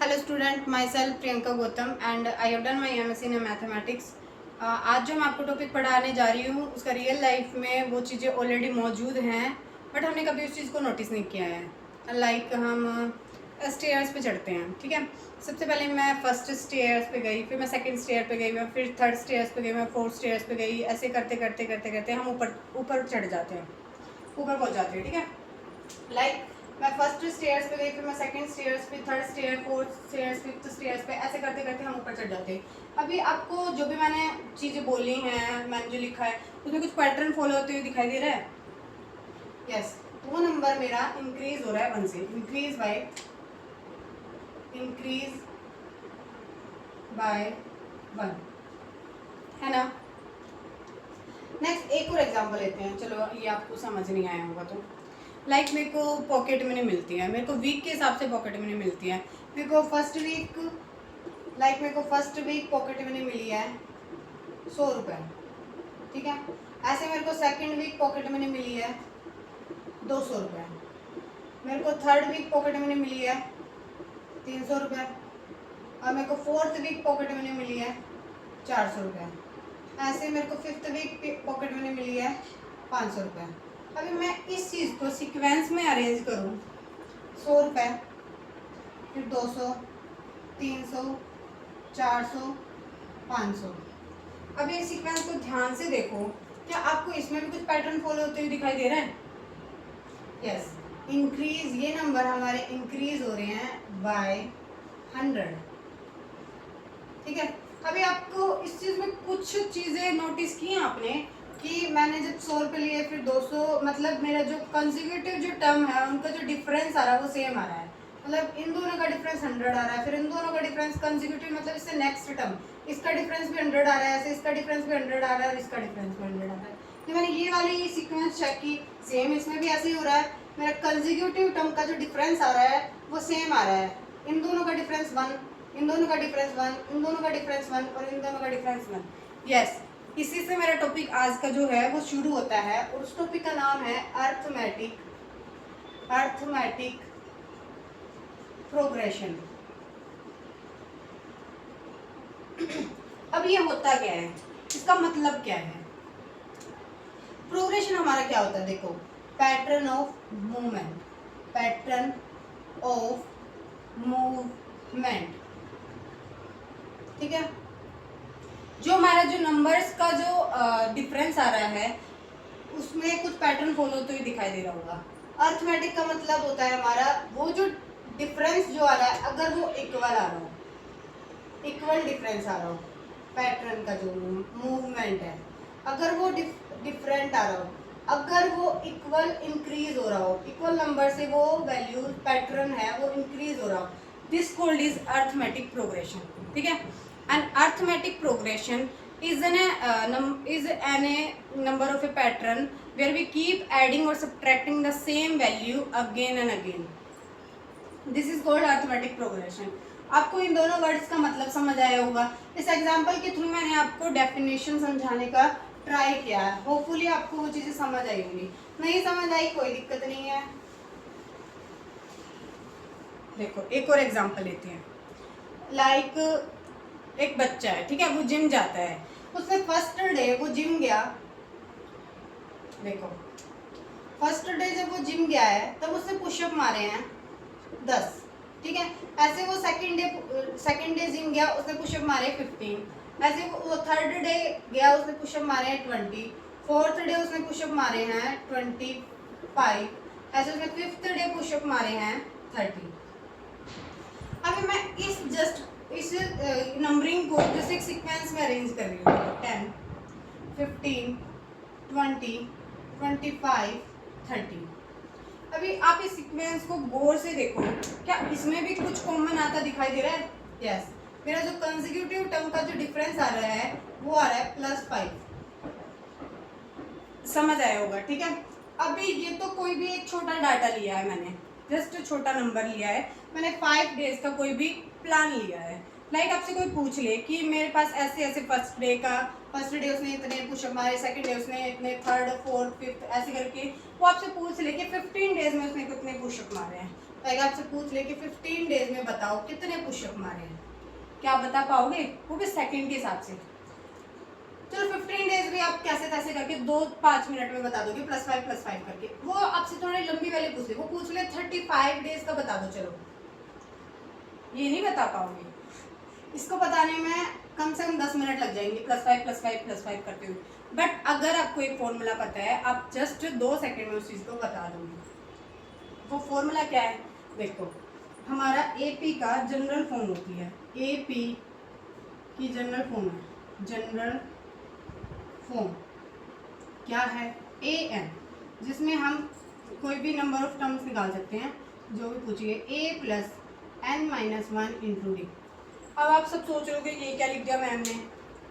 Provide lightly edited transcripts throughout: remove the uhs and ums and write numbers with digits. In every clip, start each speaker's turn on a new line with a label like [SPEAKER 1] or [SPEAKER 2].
[SPEAKER 1] Hello student, my self Priyanka Gautam and I have done my MSc in mathematics. आज जो मैं आपको टॉपिक पढ़ाने जा रही हूँ उसका रियल लाइफ में वो चीज़ें ऑलरेडी मौजूद हैं, बट हमने कभी उस चीज़ को नोटिस नहीं किया है। लाइक हम स्टेयर्स पे चढ़ते हैं, ठीक है। सबसे पहले मैं फर्स्ट स्टेयर्स पे गई, फिर मैं सेकंड स्टेयर पे गई, मैं फिर थर्ड स्टेयर्स पे गई, मैं फोर्थ स्टेयर्स पे गई। ऐसे करते करते करते करते हम ऊपर ऊपर चढ़ जाते हैं, ऊपर पहुँच जाते हैं, ठीक है। लाइक मैं फर्स्ट स्टेयर्स पे गई, फिर मैं सेकंड स्टेयर्स पे, third stair, fourth stairs, fifth stairs पे, ऐसे करते करते हम ऊपर चढ़ जाते हैं। अभी आपको जो भी मैंने चीज़ें बोली हैं, मैंने जो लिखा है उसमें कुछ पैटर्न फॉलो होते हुए दिखाई दे रहा है? यस। वो नंबर मेरा इंक्रीज हो रहा है 1 से, इंक्रीज बाय 1, है ना। नेक्स्ट एक और एग्जांपल लेते हैं, चलो ये आपको समझ नहीं आया होगा तो। लाइक मेरे को पॉकेट मनी मिलती है, मेरे को वीक के हिसाब से पॉकेट मनी मिलती है। मेरे को फर्स्ट वीक पॉकेट मनी मिली है 100 रुपये, ठीक है। ऐसे मेरे को सेकंड वीक पॉकेट मनी मिली है 200 रुपये। मेरे को थर्ड वीक पॉकेट मनी मिली है 300 रुपये, और मेरे को फोर्थ वीक पॉकेट मनी मिली है 400 रुपये। ऐसे मेरे को फिफ्थ वीक पॉकेट मनी मिली है 500 रुपये। अभी मैं इस चीज़ को सीक्वेंस में अरेंज करूँ, 100 रुपये, फिर 200, 300, 400, 500। अभी इस सीक्वेंस को ध्यान से देखो, क्या आपको इसमें भी कुछ पैटर्न फॉलो होते हुए दिखाई दे रहा है? यस। इंक्रीज, ये नंबर हमारे इंक्रीज हो रहे हैं बाय 100, ठीक है। अभी आपको इस चीज़ में कुछ चीज़ें नोटिस की हैं आपने कि मैंने जब 100 रुपये लिए, फिर 200, मतलब मेरा जो कंसेक्यूटिव जो टर्म है उनका जो डिफरेंस आ रहा है वो सेम आ रहा है। मतलब इन दोनों का डिफरेंस 100 आ रहा है, फिर इन दोनों का डिफरेंस कंसेक्यूटिव मतलब इससे नेक्स्ट टर्म, इसका डिफरेंस भी 100 आ रहा है, ऐसे इसका डिफरेंस भी 100 आ रहा है, और इसका डिफरेंस भी 100 आ रहा है। तो मैंने ये वाली सीक्वेंस चेक की, सेम इसमें भी ऐसे ही हो रहा है। मेरा कंसेक्यूटिव टर्म का जो डिफरेंस आ रहा है वो सेम आ रहा है। इन दोनों का डिफरेंस 1, इन दोनों का डिफरेंस 1, इन दोनों का डिफरेंस 1, और इन दोनों का डिफरेंस 1। यस, इसी से मेरा टॉपिक आज का जो है वो शुरू होता है, और उस टॉपिक का नाम है अर्थमेटिक प्रोग्रेशन। अब ये होता क्या है, इसका मतलब क्या है? प्रोग्रेशन हमारा क्या होता है? देखो, पैटर्न ऑफ मूवमेंट, ठीक है। जो हमारा जो नंबर्स का जो डिफरेंस आ रहा है उसमें कुछ पैटर्न फॉलो होते हुए दिखाई दे रहा होगा। अर्थमेटिक का मतलब होता है हमारा वो जो डिफरेंस जो आ रहा है, अगर वो इक्वल आ रहा हो, इक्वल डिफरेंस आ रहा हो, पैटर्न का जो मूवमेंट है, अगर वो डिफरेंट आ रहा हो, अगर वो इक्वल इंक्रीज हो रहा हो, इक्वल नंबर से वो वैल्यू पैटर्न है वो इंक्रीज हो रहा हो, this called is arithmetic progression, ठीक है। An arithmetic progression is an number of a pattern where we keep adding or subtracting the same value again and again. This is called arithmetic progression. आपको इन दोनों words का मतलब समझ आया होगा। इस एग्जाम्पल के थ्रू मैंने आपको डेफिनेशन समझाने का ट्राई किया है, होपफुली आपको वो चीज़ें समझ आई होंगी। नहीं समझ आई कोई दिक्कत नहीं है। देखो एक और एग्जाम्पल लेते हैं। लाइक एक बच्चा है, ठीक है, वो जिम जाता है। उसने फर्स्ट डे वो जिम गया, देखो फर्स्ट डे जब वो जिम गया है तब उसने पुशअप मारे हैं 10, ठीक है। ऐसे वो सेकंड डे जिम गया, उसने पुशअप मारे 15। ऐसे वो थर्ड डे गया, उसने पुशअप मारे हैं 20। फोर्थ डे उसने पुशअप मारे हैं 25। ऐसे उसने फिफ्थ डे पुशअप मारे हैं 30। अभी मैं इस नंबरिंग को जैसे एक सीक्वेंस में अरेंज कर रही हूँ, 10, 15, 20, 25, 30। अभी आप इस सीक्वेंस को गौर से देखो, क्या इसमें भी कुछ कॉमन आता दिखाई दे रहा है? यस। मेरा जो कंसेक्यूटिव टर्म का जो डिफरेंस आ रहा है वो आ रहा है +5, समझ आया होगा, ठीक है। अभी ये तो कोई भी एक छोटा डाटा लिया है मैंने, जस्ट छोटा नंबर लिया है मैंने, 5 डेज का कोई भी प्लान लिया है। लाइक आपसे कोई पूछ ले कि मेरे पास ऐसे ऐसे फर्स्ट डे उसने इतने पुशअप मारे, सेकंड डे उसने इतने, थर्ड, फोर्थ, फिफ्थ, ऐसे करके वो आपसे पूछ ले कि 15 डेज में उसने कितने पुशअप मारे हैं। लाइक आपसे पूछ ले कि 15 डेज में में बताओ कितने पुशअप मारे हैं। क्या बता पाओगे? वो भी सेकंड के हिसाब से। चलो 15 डेज भी आप कैसे तैसे करके 2-5 मिनट में बता दोगे, +5 करके। वो आपसे थोड़ी लंबी वाली पूछ ले, वो पूछ ले 35 डेज का बता दो। चलो ये नहीं बता पाओगे, इसको बताने में कम से कम 10 मिनट लग जाएंगे, +5 करते हुए। बट अगर आपको एक फॉर्मूला पता है, आप जस्ट 2 सेकेंड में उस चीज़ को बता दोगे। वो फॉर्मूला क्या है? देखो, हमारा AP का जनरल फॉर्म होती है, AP की जनरल फॉर्म है, जनरल फॉर्म क्या है? AN, जिसमें हम कोई भी नंबर ऑफ टर्म्स निकाल सकते हैं, जो भी पूछिए, A + n-1 × D। अब आप सब सोच रहे हो कि ये क्या लिख दिया मैम ने।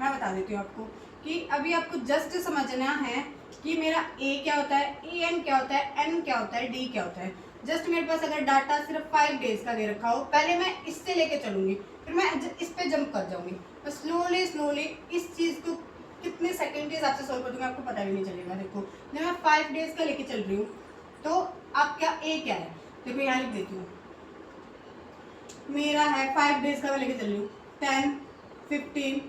[SPEAKER 1] मैं बता देती हूँ आपको कि अभी आपको जस्ट समझना है कि मेरा A क्या होता है, AN क्या होता है, N क्या होता है, D क्या होता है। जस्ट मेरे पास अगर डाटा सिर्फ 5 डेज का दे रखा हो, पहले मैं इससे लेके चलूँगी, फिर मैं इस पे जंप कर जाऊँगी। मैं स्लोली इस चीज़ को कितने सेकंड के हिसाब से सॉल्व कर दूँगी आपको पता भी नहीं चलेगा। देखो, जब मैं 5 डेज का लेके चल रही हूँ, तो आपका A क्या है? देखो यहाँ लिख देती हूँ, मेरा है 5 डेज का मैं लेके चल रही हूँ, 10, 15,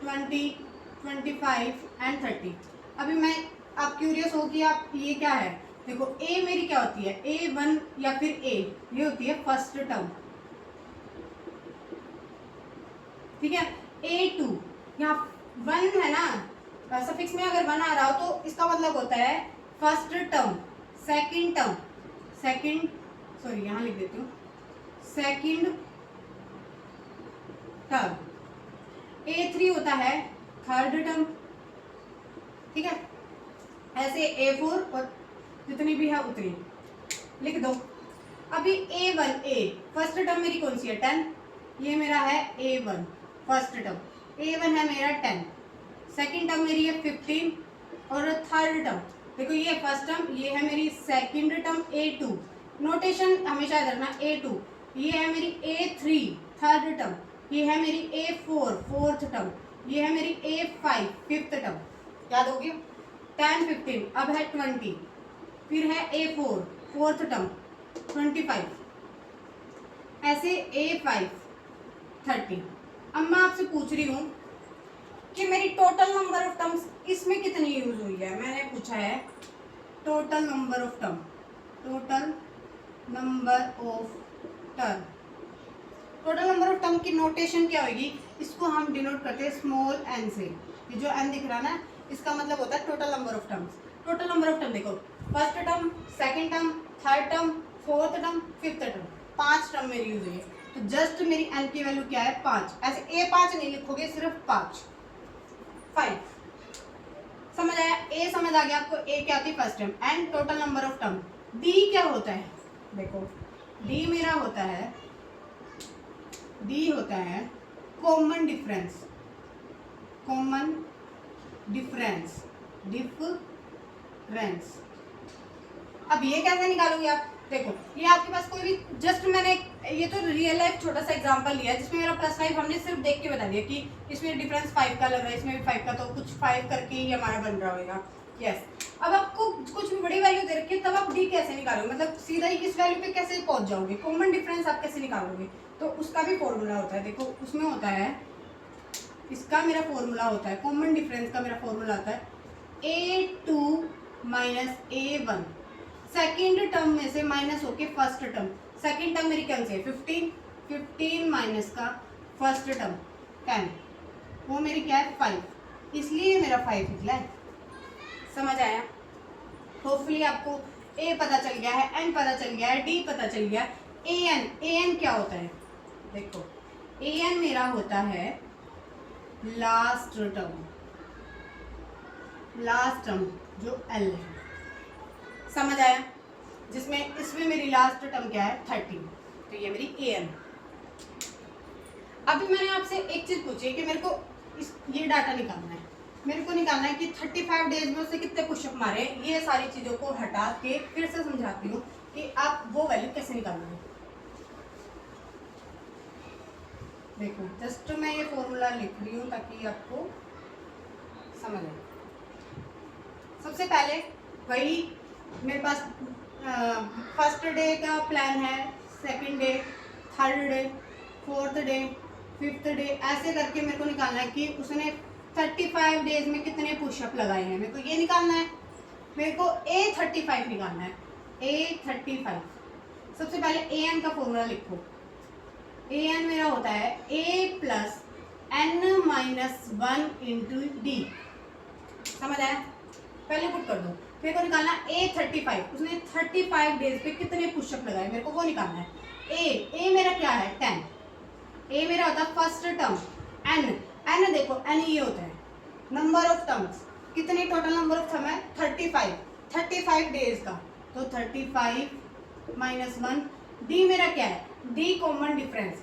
[SPEAKER 1] 20, 25 एंड 30। अभी मैं, आप क्यूरियस हो कि आप ये क्या है। देखो A मेरी क्या होती है, A1 या फिर A, ये होती है फर्स्ट टर्म, ठीक है। A2, यहाँ 1 है ना, सफिक्स में अगर 1 आ रहा हो तो इसका मतलब होता है first term, second term, sorry यहाँ लिख देती हूँ, सेकंड टर्म। A3 होता है थर्ड टर्म, ठीक है। ऐसे A4 और जितनी भी है उतनी लिख दो। अभी A1 फर्स्ट टर्म मेरी कौन सी है, 10, ये मेरा है A1 फर्स्ट टर्म, A1 है मेरा 10, सेकंड टर्म मेरी है 15 और थर्ड टर्म, देखो ये फर्स्ट टर्म, ये है मेरी सेकंड टर्म A2। नोटेशन हमेशा याद रखना, A2, ये है मेरी A3 थर्ड टर्म, ये है मेरी A4 फोर्थ टर्म, ये है मेरी A5 फिफ्थ टर्म। याद होगी? 10, 15, अब है 20, फिर है A4 फोर्थ टर्म 25, ऐसे A5 30। अब मैं आपसे पूछ रही हूँ कि मेरी टोटल नंबर ऑफ टर्म्स इसमें कितनी यूज हुई है। मैंने पूछा है total number of term, total number of term. Total number of term की नोटेशन क्या होगी, इसको हम डिनोट करते हैं स्मॉल n से। ये जो n दिख रहा ना, इसका मतलब होता है total number of terms. Total number of term देखो, first term, second term, third term, fourth term, fifth term, 5 term मेरी यूज हुई है। तो जस्ट मेरी n की वैल्यू क्या है, 5। ऐसे A5 नहीं लिखोगे, सिर्फ 5 समझ आया? A समझ आ गया आपको, A क्या होती है first term, and total number of term. D क्या होता है, देखो D मेरा होता है, D होता है common difference, common difference, difference. अब ये कैसे निकालोगे आप? देखो ये आपके पास कोई भी, जस्ट मैंने ये तो रियल लाइफ छोटा सा एग्जांपल लिया है, जिसमें मेरा +5 हमने सिर्फ देख के बता दिया कि इसमें डिफरेंस 5 का लग रहा है, इसमें भी 5 का, तो कुछ 5 करके ही हमारा बन रहा होगा। यस। अब आपको कुछ भी बड़ी वैल्यू दे रखी है, तब आप डी कैसे निकालोगे, मतलब सीधा ही इस वैल्यू पे कैसे पहुंच जाओगे, कॉमन डिफरेंस आप कैसे निकालोगे? तो उसका भी फॉर्मूला होता है। देखो उसमें होता है, इसका मेरा फॉर्मूला होता है, कॉमन डिफरेंस का मेरा फॉर्मूला होता है A2 - A1, सेकेंड टर्म में से माइनस होके फर्स्ट टर्म। सेकेंड टर्म मेरी कौन सी है, 15 माइनस का फर्स्ट टर्म 10, वो मेरी क्या है 5, इसलिए मेरा 5 निकला है। समझ आया? होपफुली आपको A पता चल गया है, N पता चल गया है, D पता चल गया है। AN क्या होता है, देखो AN मेरा होता है लास्ट टर्म, लास्ट टर्म जो L है। समझ आया? जिसमें इसमें मेरी लास्ट टर्म क्या है 30, तो ये मेरी AN। अभी मैंने आपसे एक चीज पूछी कि मेरे को ये डाटा निकालना है, मेरे को निकालना है कि 35 डेज में उससे कितने पुशअप मारे। ये सारी चीज़ों को हटा के फिर से समझाती हूँ कि आप वो वैल्यू कैसे निकालोगे। देखो जस्ट मैं ये फॉर्मूला लिख रही हूँ ताकि आपको समझ आए। सबसे पहले वही मेरे पास फर्स्ट डे का प्लान है, second day, third day, fourth day, fifth day, ऐसे करके मेरे को निकालना है कि उसने 35 डेज में कितने पुशअप लगाए हैं। मेरे को ये निकालना है, मेरे को A35 निकालना है। A35 सबसे पहले AN का फॉर्मूला लिखो। AN मेरा होता है A plus N minus 1 into D. समझ आया? पहले पुट कर दो। मेरे को निकालना A35, उसने 35 डेज पे कितने पुशअप लगाए, मेरे को वो निकालना है। ए मेरा क्या है 10। ए मेरा होता है फर्स्ट टर्म। एन देखो, एन ये होता है नंबर ऑफ टर्म्स। कितने टोटल नंबर ऑफ टर्म है 35 डेज का, तो 35 माइनस 1। डी मेरा क्या है, डी कॉमन डिफरेंस,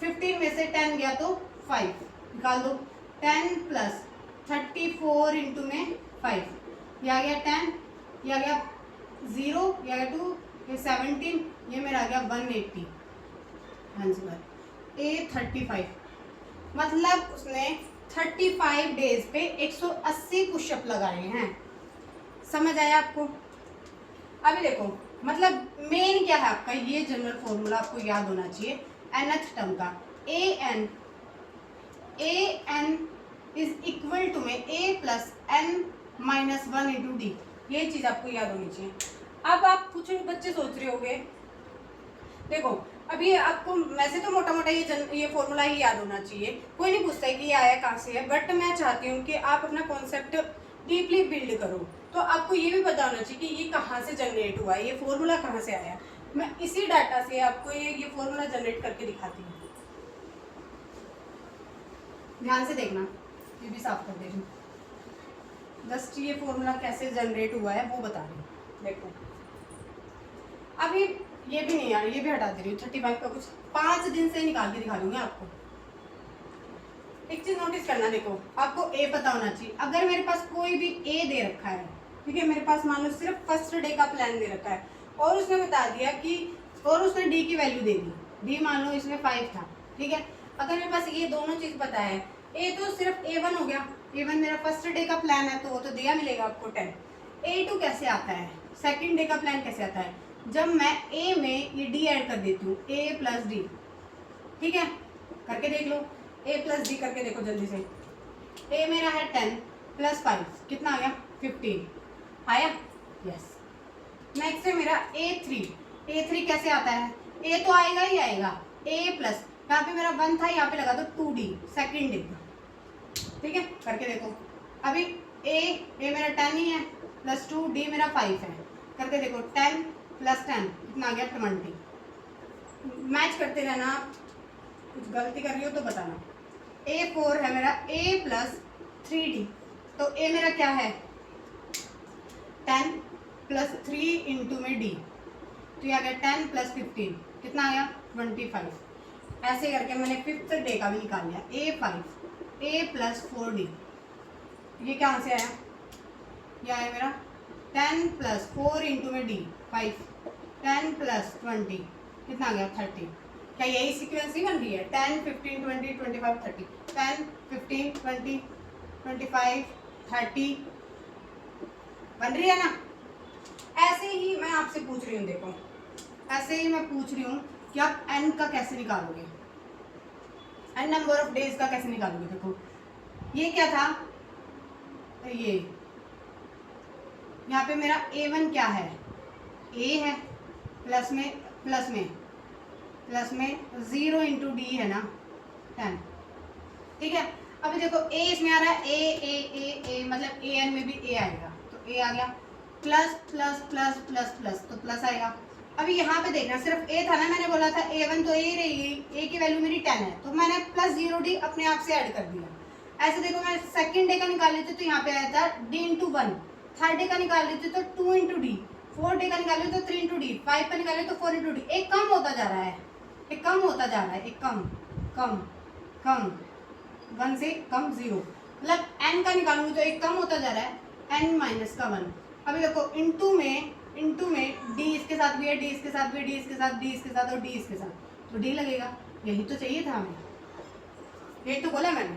[SPEAKER 1] 15 में से 10 गया तो 5 निकाल दो। 10 प्लस 34 इंटू में 5, ये आ गया 10, ये आ गया 0, ये आ गया 2, ये 17, ये मेरा आ गया 180 आंसर। A35 मतलब उसने 35 डेज पे 180 पुशअप लगाए हैं। समझ आया आपको? अभी देखो, मतलब मेन क्या है आपका, ये जनरल फॉर्मूला आपको याद होना चाहिए nth टर्म का। an इज इक्वल टू में a plus n minus 1 into D. ये चीज आपको याद होनी चाहिए। अब आप कुछ बच्चे सोच रहे होंगे, देखो अभी आपको वैसे तो मोटा मोटा ये फॉर्मूला ही याद होना चाहिए, कोई नहीं पूछता है कि ये आया कहाँ से है, बट मैं चाहती हूँ कि आप अपना कॉन्सेप्ट डीपली बिल्ड करो। तो आपको ये भी पता होना चाहिए कि ये कहाँ से जनरेट हुआ है, ये फॉर्मूला कहाँ से आया। मैं इसी डाटा से आपको ये फॉर्मूला जनरेट करके दिखाती हूँ। ध्यान से देखना, ये भी साफ कर दे रही हूँ। जस्ट ये फॉर्मूला कैसे जनरेट हुआ है वो बता रही हूँ। देखो अभी ये भी नहीं यार, ये भी हटा दे रही हूँ। 35 का कुछ 5 दिन से निकाल के दिखा दूंगी आपको। एक चीज नोटिस करना, देखो आपको ए पता होना चाहिए। अगर मेरे पास कोई भी ए दे रखा है, ठीक है, मेरे पास मान लो सिर्फ फर्स्ट डे का प्लान दे रखा है और उसने बता दिया कि, और उसने डी की वैल्यू दे दी, डी मान लो इसमें 5 था, ठीक है। अगर मेरे पास ये दोनों चीज पता है, ए तो सिर्फ A1 हो गया, A1 मेरा फर्स्ट डे का प्लान है तो वो तो दिया मिलेगा आपको 10। A2 कैसे आता है, सेकेंड डे का प्लान कैसे आता है, जब मैं ए में ये डी ऐड कर देती हूँ, ए प्लस डी, ठीक है, करके देख लो। ए प्लस डी करके देखो जल्दी से। ए मेरा है 10 प्लस 5 कितना आ गया 15 आया, यस। नेक्स्ट है मेरा A3 कैसे आता है, ए तो आएगा ही आएगा, ए प्लस यहाँ पे मेरा 1 था, यहाँ पे लगा दो 2D सेकेंड डे, ठीक है, करके देखो। अभी ए मेरा 10 ही है प्लस 2, डी मेरा 5 है, करके देखो 10 प्लस 10 कितना आ गया 20। मैच करते रहना, कुछ गलती कर रही हो तो बताना। A4 है मेरा A प्लस 3D, तो A मेरा क्या है 10 प्लस 3 इंटू में D, तो ये आ गया 10 प्लस 15 कितना आ गया 25। ऐसे करके मैंने फिफ्थ डे का भी निकाल लिया। A5 A प्लस 4D, ये क्या से आया, ये आया मेरा 10 प्लस 4 इंटू में D 5, 10 प्लस 20 कितना आ गया 30। क्या यही सीक्वेंस ही बन रही है, 10 15 20 25 30, 10 15 20 25 30 बन रही है ना। ऐसे ही मैं आपसे पूछ रही हूँ, देखो ऐसे ही मैं पूछ रही हूँ कि आप n का कैसे निकालोगे, n नंबर ऑफ डेज का कैसे निकालोगे। देखो ये क्या था, ये यहाँ पे मेरा A1 क्या है, A है प्लस में 0 इंटू डी है ना 10, ठीक है। अभी देखो A इसमें आ रहा है A मतलब AN में भी A आएगा, तो A आ गया, plus plus plus plus plus तो प्लस आएगा। अभी यहाँ पे देखना, सिर्फ A था ना, मैंने बोला था A1 तो A रहेगी, A की वैल्यू मेरी 10 है, तो मैंने प्लस 0D अपने आप से ऐड कर दिया। ऐसे देखो मैं सेकंड डे का निकाल लेती तो यहाँ पे आया था D इंटू 1, थर्ड डे का निकाल लेती तो 2 इंटू डी, फोर्थ डे का निकाल लेते तो 3 इंटू डी, 5 का निकाले तो 4 इंटू डी। एक कम होता जा रहा है, एक कम होता जा रहा है, एक कम कम कम 1 से कम 0, मतलब n का निकालूंगी तो एक कम होता जा रहा है n माइनस का 1। अभी देखो इंटू में d इसके साथ भी है, d इसके साथ भी, d इसके साथ, d इसके साथ और d इसके साथ, तो d लगेगा। यही तो चाहिए था हमें, यही तो बोला मैंने,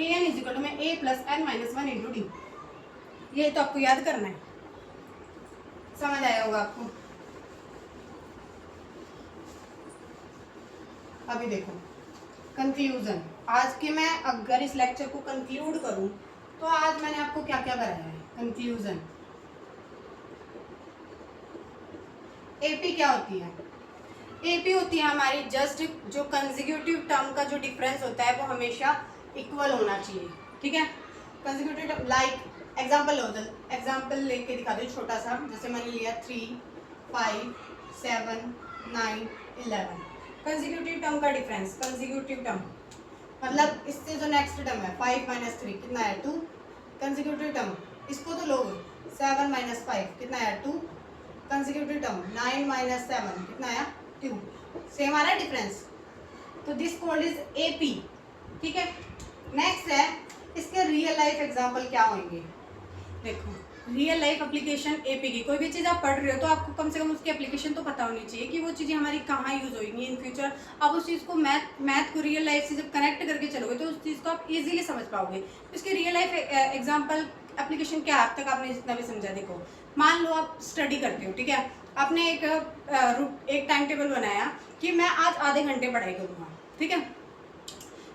[SPEAKER 1] an इज इक्वल टू में a plus n minus 1 into D. ये तो आपको याद करना है, समझ आया होगा आपको। अभी देखो कंक्लूजन, आज के मैं अगर इस लेक्चर को कंक्लूड करूं तो आज मैंने आपको क्या क्या कराया है। कंक्लूजन, एपी क्या होती है? एपी होती है हमारी जस्ट जो कंसेक्यूटिव टर्म का जो डिफरेंस होता है वो हमेशा इक्वल होना चाहिए, ठीक है। कंसेक्यूटिव टर्म लाइक एग्जांपल लो, एग्जांपल लेके दिखा दो छोटा सा, जैसे मैंने लिया 3, 5, 7, 9, 11। कंसेक्यूटिव टर्म का डिफरेंस, कंसेक्यूटिव टर्म मतलब इससे जो नेक्स्ट टर्म है 5 - 3 कितना है 2। कंसेक्यूटिव टर्म इसको तो लोग 7 - 5 कितना है 2। कंसेक्यूटिव टर्म 9 - 7 कितना है 2। सेम आ रहा है डिफरेंस, तो दिस कॉल्ड इज एपी, ठीक है। नेक्स्ट है इसके रियल लाइफ एग्जांपल क्या होंगे। देखो रियल लाइफ एप्लीकेशन एपी की, कोई भी चीज़ आप पढ़ रहे हो तो आपको कम से कम उसकी एप्लीकेशन तो पता होनी चाहिए कि वो चीज़ें हमारी कहाँ यूज़ होगी इन फ्यूचर। आप उस चीज़ को मैथ को रियल लाइफ से जब कनेक्ट करके चलोगे तो उस चीज़ को आप इजीली समझ पाओगे। इसके रियल लाइफ एग्जांपल एप्लीकेशन क्या है, अब तक आपने जितना भी समझा। देखो मान लो आप स्टडी करते हो, ठीक है, आपने एक टाइम टेबल बनाया कि मैं आज आधे घंटे पढ़ाई करूँगा, ठीक है।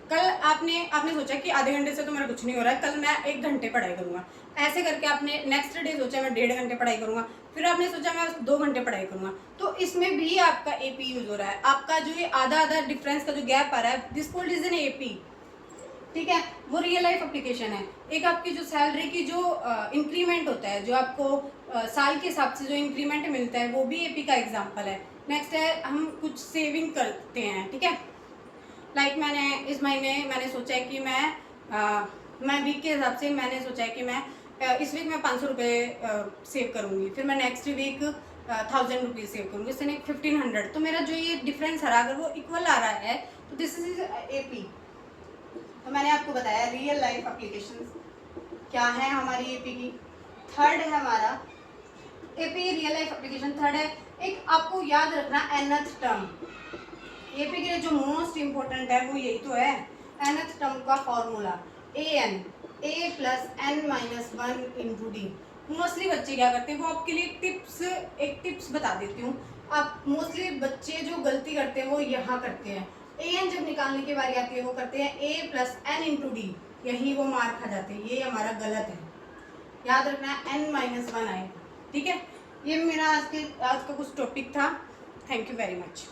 [SPEAKER 1] कल आपने सोचा कि आधे घंटे से तो मेरा कुछ नहीं हो रहा है, कल मैं 1 घंटे पढ़ाई करूँगा। ऐसे करके आपने नेक्स्ट डे सोचा मैं 1.5 घंटे पढ़ाई करूँगा, फिर आपने सोचा मैं 2 घंटे पढ़ाई करूँगा। तो इसमें भी आपका एपी यूज हो रहा है। आपका जो ये आधा डिफरेंस का जो गैप आ रहा है, this called is an AP, ठीक है। वो रियल लाइफ एप्लीकेशन है। एक आपकी जो सैलरी की जो इंक्रीमेंट होता है, जो आपको साल के हिसाब से जो इंक्रीमेंट मिलता है, वो भी एपी का एग्जाम्पल है। नेक्स्ट है हम कुछ सेविंग करते हैं, ठीक है। लाइक मैंने इस महीने मैंने सोचा है कि मैं वीक के हिसाब से मैंने सोचा है कि मैं इस वीक में 500 रुपये सेव करूँगी, फिर मैं नेक्स्ट वीक 1000 रुपीज़ सेव करूँगी, इससे 1500। तो मेरा जो ये डिफरेंस आ रहा है अगर वो इक्वल आ रहा है तो दिस इज एपी। तो मैंने आपको बताया रियल लाइफ एप्लीकेशंस क्या है हमारी एपी की। थर्ड है हमारा AP real life application. Third है एक आपको याद रखना nth टर्म। एपी के लिए जो मोस्ट इम्पोर्टेंट है वो यही तो है, nth टर्म का formula an a plus n minus 1 into D. Mostly बच्चे क्या करते हैं, वो आपके लिए एक टिप्स बता देती हूँ। आप मोस्टली बच्चे जो गलती करते हैं वो यहाँ करते हैं, an जब निकालने की बारी आती है वो करते हैं a plus n into D, यही वो मार खा जाते हैं। ये हमारा गलत है, याद रखना n माइनस 1 आए, ठीक है। ये मेरा आज का कुछ टॉपिक था। Thank you very much.